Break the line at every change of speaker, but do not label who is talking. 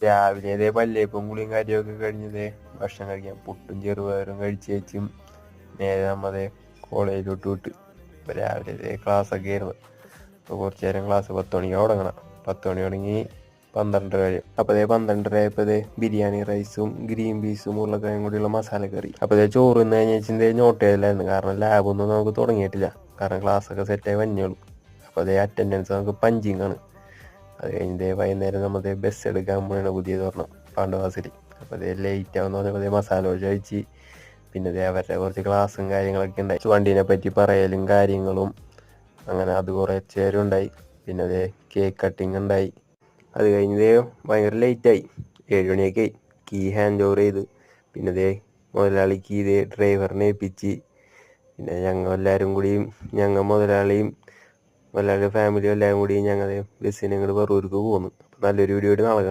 രാവിലെ ഇതേ പല്ലേപ്പും കുളിയും കാര്യമൊക്കെ കഴിഞ്ഞതേ ഭക്ഷണം കഴിക്കാം പുട്ടും ചെറുപയറും കഴിച്ചേച്ചും നേരെ നമ്മതേ കോളേജിലോട്ട് വിട്ട്. ഇപ്പൊ രാവിലെ ഇതേ ക്ലാസ്സൊക്കെ ആയിരുന്നു. അപ്പോൾ കുറച്ച് നേരം ക്ലാസ് 10 മണിക്ക് തുടങ്ങണം. 10 മണി തുടങ്ങി 12:30 വരെ. അപ്പോൾ അതേ 12:30 ആയപ്പോൾ ഇതേ ബിരിയാണി റൈസും ഗ്രീൻ പീസും ഉരുളക്കിഴങ്ങും കൂടിയുള്ള മസാല കറി. അപ്പോൾ ഇതേ ചോറ് തിന്ന് കഴിഞ്ഞാൽ നോട്ട് ചെയ്തില്ലായിരുന്നു, കാരണം ലാബൊന്നും നമുക്ക് തുടങ്ങിയിട്ടില്ല, കാരണം ക്ലാസ്സൊക്കെ സെറ്റായി വന്നേയുള്ളൂ. അപ്പോൾ അതേ അറ്റൻഡൻസ് നമുക്ക് പഞ്ചിങ് ആണ്. അത് കഴിഞ്ഞ് വൈകുന്നേരം നമ്മൾ ബസ് എടുക്കാൻ പോയാണ് പുതിയത് പറഞ്ഞാൽ പാണ്ഡവാസിൽ. അപ്പോൾ അതേ ലേറ്റ് ആവുന്ന പറഞ്ഞപ്പോൾ അതേ മസാല ദോശ കഴിച്ച്. പിന്നെ അതേ അവരുടെ കുറച്ച് ക്ലാസ്സും കാര്യങ്ങളൊക്കെ ഉണ്ടായി, വണ്ടീനെ പറ്റി പറയലും കാര്യങ്ങളും, അങ്ങനെ അത് കുറച്ച് നേരം ഉണ്ടായി. പിന്നെ അതേ കേക്ക് കട്ടിങ് ഉണ്ടായി. അത് കഴിഞ്ഞ് ഭയങ്കര ലേറ്റായി, 7 മണിയൊക്കെ ആയി. കീ ഹാൻഡ് ഓവർ ചെയ്ത് പിന്നെ അതേ മുതലാളിക്ക് ഇതേ ഡ്രൈവറിനെ ഏൽപ്പിച്ച്. പിന്നെ ഞങ്ങൾ എല്ലാവരും കൂടിയും മുതലാളിയുടെ ഫാമിലിയും എല്ലാവരും കൂടി ഞങ്ങൾ ബസ്സിന് ഇങ്ങോട്ട് പറവൂർക്ക് പോന്നു. നല്ലൊരു വീഡിയോ നാളെ കാണാം.